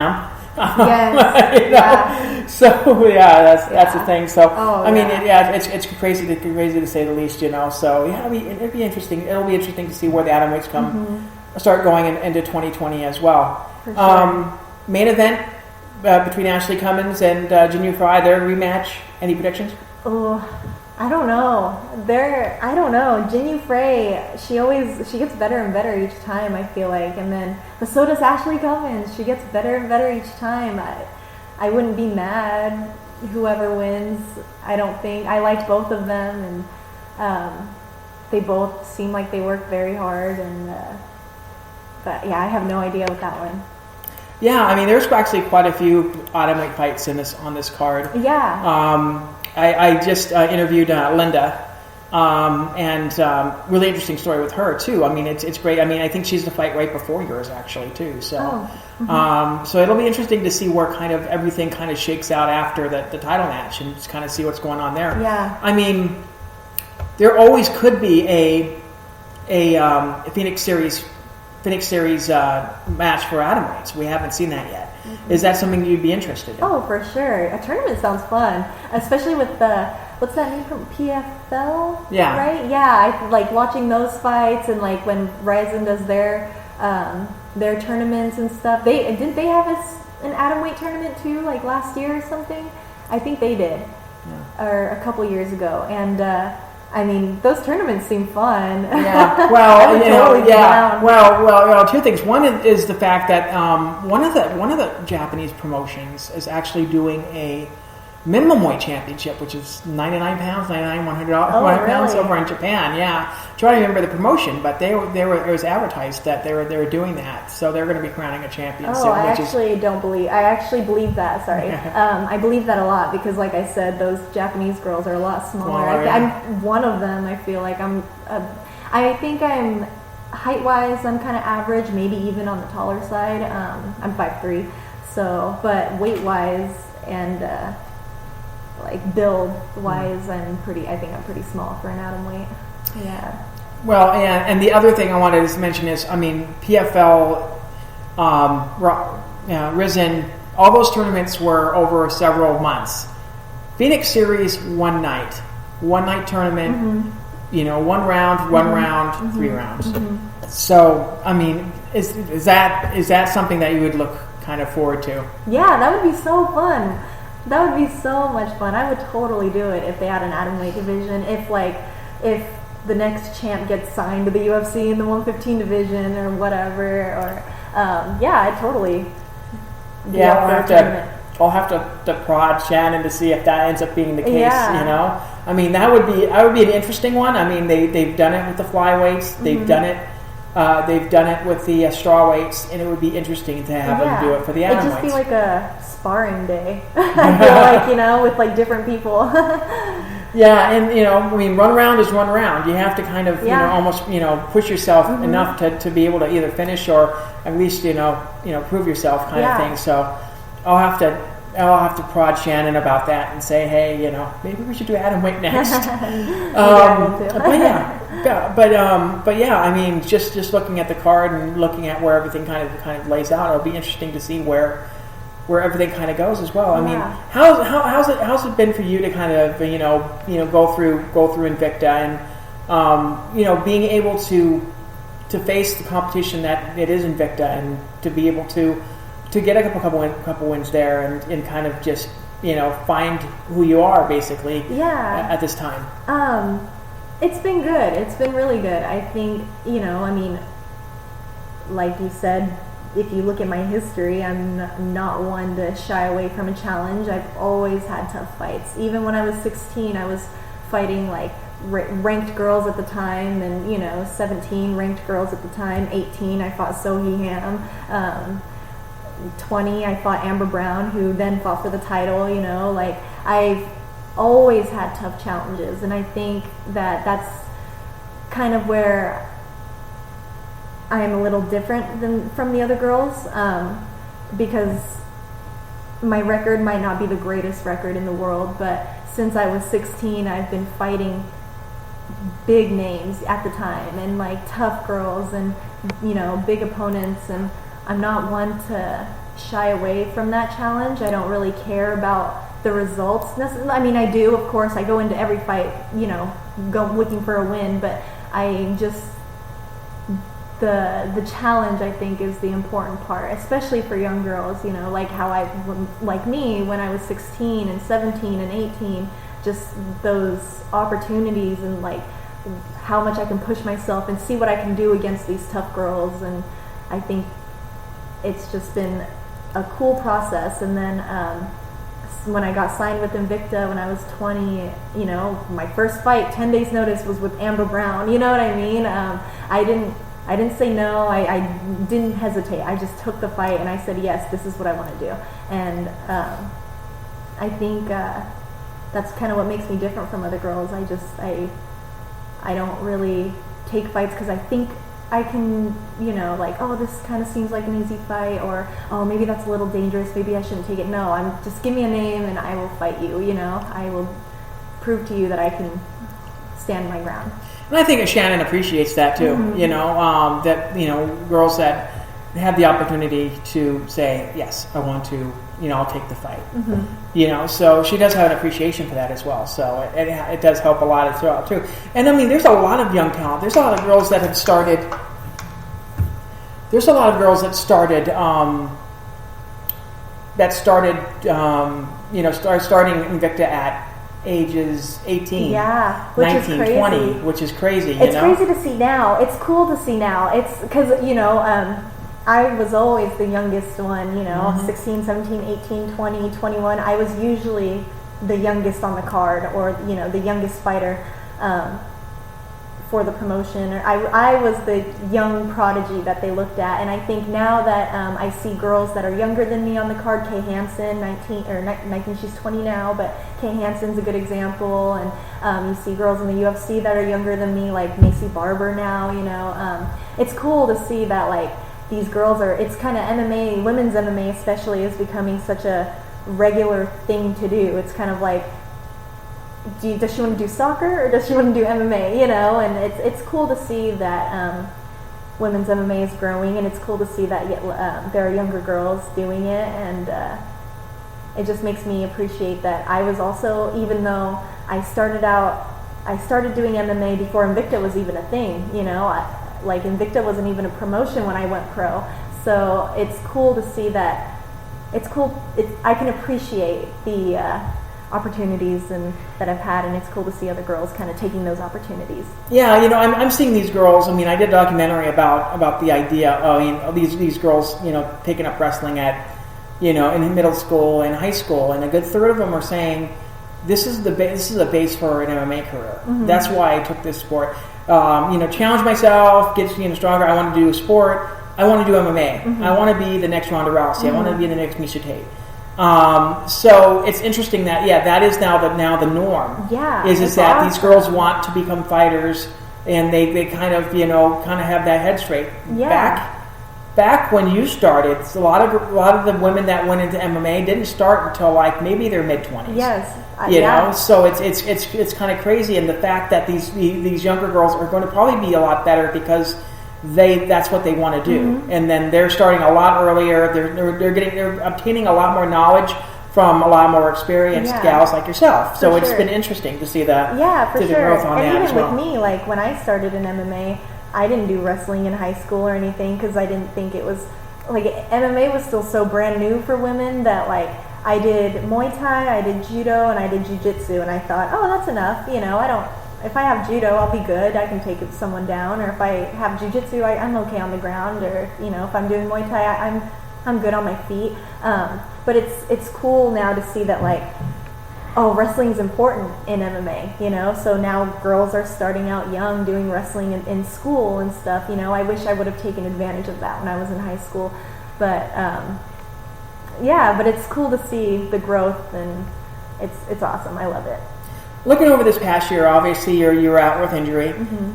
Yes. You know? Yeah. So that's Yeah. the thing. So Oh, I mean, yeah. it's crazy to say the least. You know. So yeah, it'd be interesting. It'll be interesting to see where the atomweights start going into 2020 as well. For sure. Main event between Ashley Cummins and Jinu Fry, their rematch. Any predictions? Oh, I don't know. I don't know. Jinyu Frey, she gets better and better each time, I feel like. But so does Ashley Cummins. She gets better and better each time. I wouldn't be mad whoever wins. I don't think. I liked both of them, and they both seem like they work very hard. But yeah, I have no idea with that one. Yeah, I mean, there's actually quite a few atomweight fights on this card. Yeah. I just interviewed Linda, and really interesting story with her too. I mean, it's great. I mean, I think she's the fight right before yours actually too. So, so it'll be interesting to see where kind of everything kind of shakes out after the title match and just kind of see what's going on there. Yeah. I mean, there always could be a Phoenix Series match for atomweights. We haven't seen that yet. Is that something you'd be interested in? Oh, for sure. A tournament sounds fun, especially with what's that name from PFL? Yeah. Right? Yeah, I like watching those fights, and like when Ryzen does their tournaments and stuff. Didn't they have an atomweight tournament too, like last year or something? I think they did, or a couple years ago. And I mean, those tournaments seem fun. Yeah. Well, totally down. Well, two things. One is the fact that one of the Japanese promotions is actually doing a minimum weight championship, which is 99 pounds, 100 pounds over in Japan. Yeah, I'm trying to remember the promotion, but it was advertised that they were doing that, so they're going to be crowning a champion. Oh, soon, I actually believe that. Sorry, I believe that a lot because, like I said, those Japanese girls are a lot smaller. I'm one of them. I feel like I think I'm height-wise, I'm kind of average, maybe even on the taller side. I'm 5'3", so but weight-wise and like build-wise, I think I'm pretty small for an atomweight. Yeah. Well, and the other thing I wanted to mention is, I mean, PFL, Risen, all those tournaments were over several months. Phoenix Series, one night tournament. You know, one round, 3 rounds. So, I mean, is that something that you would look kind of forward to? Yeah, that would be so fun. That would be so much fun. I would totally do it if they had an atomweight division. If the next champ gets signed to the UFC in the 115 division or whatever, or yeah, I totally. Yeah, I'll have to prod Shannon to see if that ends up being the case. Yeah. You know, I mean, that would be an interesting one. I mean, they've done it with the flyweights. They've done it. They've done it with the straw weights, and it would be interesting to have them do it for the atomweights. It'd just be like a sparring day. I feel like, you know, with like different people. Yeah, and you know, I mean, run around is run around. You have to kind of, you know, almost, you know, push yourself enough to be able to either finish or at least, you know, prove yourself kind of thing. So I'll have to prod Shannon about that and say, hey, you know, maybe we should do atomweight next. But yeah, I mean, just looking at the card and looking at where everything kind of lays out, it'll be interesting to see where everything kind of goes as well. I mean, how's it been for you to kind of you know go through Invicta and you know, being able to face the competition that it is Invicta and to be able to get a couple wins there and kind of just, you know, find who you are basically at this time. It's been good. It's been really good. I think, you know, I mean, like you said, if you look at my history, I'm not one to shy away from a challenge. I've always had tough fights. Even when I was 16, I was fighting like ranked girls at the time, and, you know, 17 ranked girls at the time. 18, I fought Sohee Ham. 20, I fought Amber Brown, who then fought for the title. You know, like, I've always had tough challenges, and I think that that's kind of where I am a little different than from the other girls, because my record might not be the greatest record in the world, but since I was 16, I've been fighting big names at the time and like tough girls and, you know, big opponents, and I'm not one to shy away from that challenge. I don't really care about the results. I mean, I do, of course. I go into every fight, go looking for a win, but I just the challenge, I think, is the important part, especially for young girls. Like me when I was 16 and 17 and 18, just those opportunities and like how much I can push myself and see what I can do against these tough girls. And I think it's just been a cool process. And then when I got signed with Invicta when I was 20, my first fight, 10 days notice, was with Amber Brown. You know what I mean? I didn't say no. I didn't hesitate. I just took the fight and I said, yes, this is what I want to do. And I think that's kind of what makes me different from other girls. I don't really take fights because I think I can, this kind of seems like an easy fight, or, oh, maybe that's a little dangerous, maybe I shouldn't take it. No, just give me a name and I will fight you, I will prove to you that I can stand my ground. And I think Shannon appreciates that too, girls that have the opportunity to say, yes, I want to, I'll take the fight. So she does have an appreciation for that as well. So it does help a lot as well too. And I mean, there's a lot of young talent. There's a lot of girls that have started. There's a lot of girls that started. Starting Invicta at ages 18, 19, 20, which is crazy. It's crazy to see now. It's cool to see now. It's because, I was always the youngest one, 16, 17, 18, 20, 21. I was usually the youngest on the card, or, the youngest fighter for the promotion. I was the young prodigy that they looked at. And I think now that I see girls that are younger than me on the card, Kay Hansen, 19, she's 20 now, but Kay Hansen's a good example. And you see girls in the UFC that are younger than me, like Macy Barber now, it's cool to see that, like, these girls it's kind of MMA, women's MMA especially, is becoming such a regular thing to do. It's kind of like, does she want to do soccer or does she want to do MMA, and it's cool to see that women's MMA is growing, and it's cool to see that there are younger girls doing it, and it just makes me appreciate that I was also, even though I started doing MMA before Invicta was even a thing, like Invicta wasn't even a promotion when I went pro. So it's cool to see that. It's cool. I can appreciate the opportunities that I've had, and it's cool to see other girls kind of taking those opportunities. Yeah, I'm seeing these girls. I mean, I did a documentary about the idea of these girls, picking up wrestling at, in middle school and high school, and a good third of them are saying, this is a base for an MMA career. That's why I took this sport. Challenge myself, get stronger. I want to do a sport. I want to do MMA. I want to be the next Ronda Rousey. I want to be the next Miesha Tate. So it's interesting that that is now the norm. Yeah, is that awesome. These girls want to become fighters, and they kind of have that head straight. Yeah. Back when you started, a lot of the women that went into MMA didn't start until like maybe their mid-20s. Yes. So it's kind of crazy, and the fact that these younger girls are going to probably be a lot better because that's what they want to do, and then they're starting a lot earlier. They're obtaining a lot more knowledge from a lot more experienced gals like yourself. So it's been interesting to see that. Yeah, for the sure. growth on and that even as well. with me, like when I started in MMA, I didn't do wrestling in high school or anything because I didn't think it was like MMA was still so brand new for women that like I did Muay Thai, I did Judo, and I did Jiu-Jitsu, and I thought, oh, that's enough. If I have Judo, I'll be good. I can take someone down. Or if I have Jiu-Jitsu, I'm okay on the ground. Or if I'm doing Muay Thai, I'm good on my feet. But it's cool now to see that like, oh, wrestling is important in MMA. So now girls are starting out young doing wrestling in school and stuff. I wish I would have taken advantage of that when I was in high school. But but it's cool to see the growth, and it's awesome. I love it. Looking over this past year, obviously you're out with injury,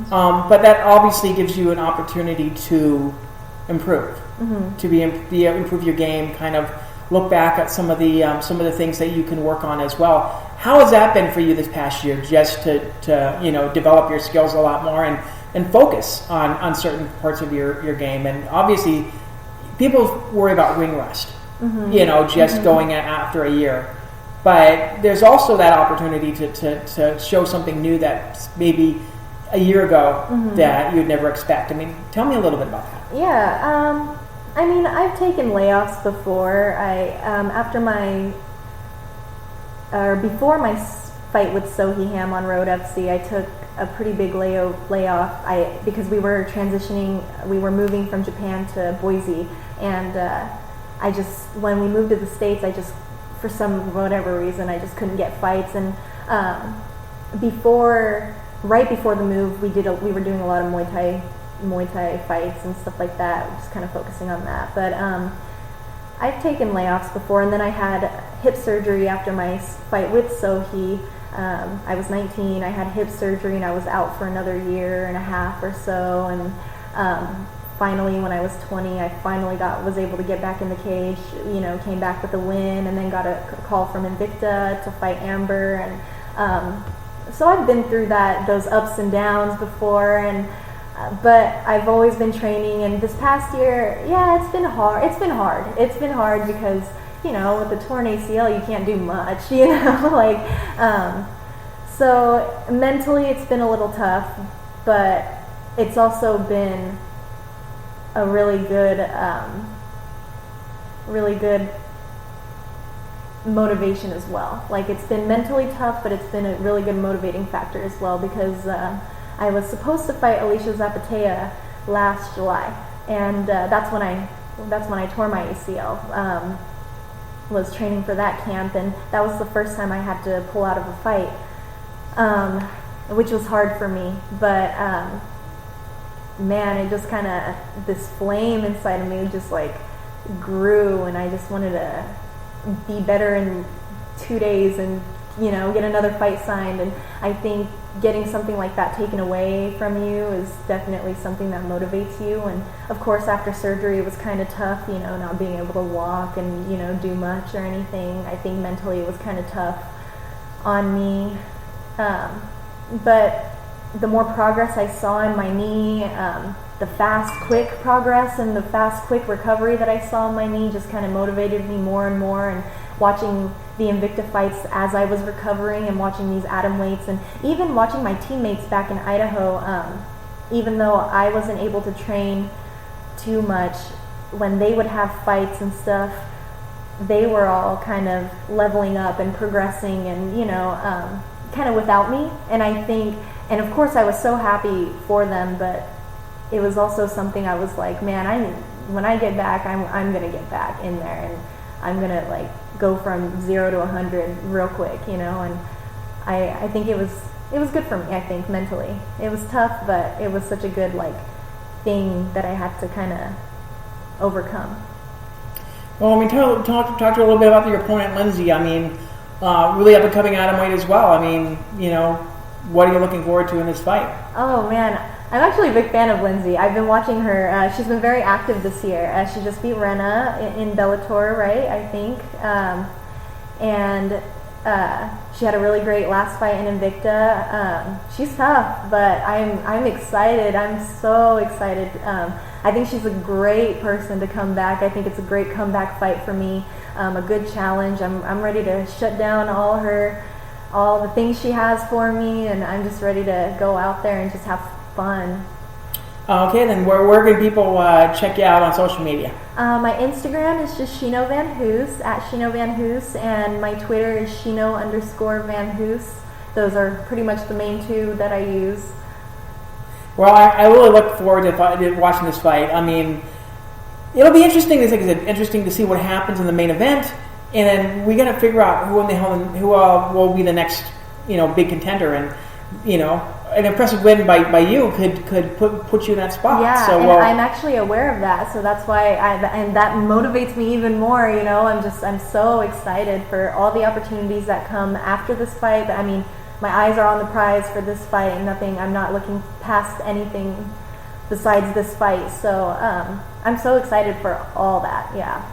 but that obviously gives you an opportunity to improve, to improve your game. Kind of look back at some of the things that you can work on as well. How has that been for you this past year, just to develop your skills a lot more and focus on certain parts of your game? And obviously, people worry about ring rust. just going after a year. But there's also that opportunity to show something new that maybe a year ago that you'd never expect. I mean, tell me a little bit about that. Yeah, I mean, I've taken layoffs before. Before my fight with Sohee Ham on Road FC, I took a pretty big layoff. Because we were moving from Japan to Boise, and when we moved to the States, for whatever reason, I just couldn't get fights. And right before the move, we were doing a lot of Muay Thai fights and stuff like that, just kind of focusing on that. But I've taken layoffs before, and then I had hip surgery after my fight with Sohee. I was 19, I had hip surgery, and I was out for another year and a half or so, and finally, when I was 20, I finally was able to get back in the cage, came back with a win, and then got a call from Invicta to fight Amber, and so I've been through those ups and downs before, but I've always been training, and this past year, it's been hard. It's been hard because, with the torn ACL, you can't do much, so mentally it's been a little tough, but it's also been a really good motivation as well. Like, it's been mentally tough, but it's been a really good motivating factor as well, because I was supposed to fight Alicia Zapatea last July, and that's when I tore my ACL. Was training for that camp, and that was the first time I had to pull out of a fight, which was hard for me, but man, it just kind of, this flame inside of me just like grew, and I just wanted to be better in 2 days and get another fight signed. And I think getting something like that taken away from you is definitely something that motivates you. And of course, after surgery, it was kind of tough, not being able to walk and do much or anything. I think mentally it was kind of tough on me, but the more progress I saw in my knee, the fast, quick progress and the fast, quick recovery that I saw in my knee just kind of motivated me more and more. And watching the Invicta fights as I was recovering, and watching these atomweights, and even watching my teammates back in Idaho, even though I wasn't able to train too much, when they would have fights and stuff, they were all kind of leveling up and progressing, and kind of without me. And of course I was so happy for them, but it was also something I was like, man, when I get back, I'm gonna get back in there, and I'm gonna like go from 0 to 100 real quick, and I think it was good for me. I think mentally it was tough, but it was such a good thing that I had to kind of overcome. Well, I mean, talk to a little bit about your opponent, Lindsay. I mean, really up and coming atomweight as well. I mean, what are you looking forward to in this fight? Oh man, I'm actually a big fan of Lindsay. I've been watching her. She's been very active this year. She just beat Rena in Bellator, right? I think, and she had a really great last fight in Invicta. She's tough, but I'm excited. I'm so excited. I think she's a great person to come back. I think it's a great comeback fight for me. A good challenge. I'm ready to shut down all the things she has for me, and I'm just ready to go out there and just have fun. Okay, then where can people check you out on social media? My Instagram is just Shino VanHoose, at Shino VanHoose, and my Twitter is Shino_VanHoose. Those are pretty much the main two that I use. Well, I really look forward to watching this fight. I mean, it'll be interesting. I think it's interesting to see what happens in the main event, and then we got to figure out who will be the next, big contender, and an impressive win by you could put you in that spot. Yeah, so, and I'm actually aware of that, so that's why and that motivates me even more. I'm so excited for all the opportunities that come after this fight. But I mean, my eyes are on the prize for this fight, and I'm not looking past anything besides this fight. So I'm so excited for all that. Yeah.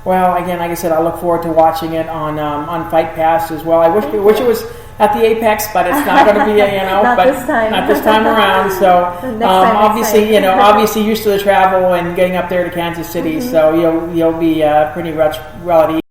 Well, again, like I said, I look forward to watching it on Fight Pass as well. I wish it at the Apex, but it's not going to be Not but this time. not this time around. So Next time, obviously obviously used to the travel and getting up there to Kansas City, so you'll be pretty much well at ease.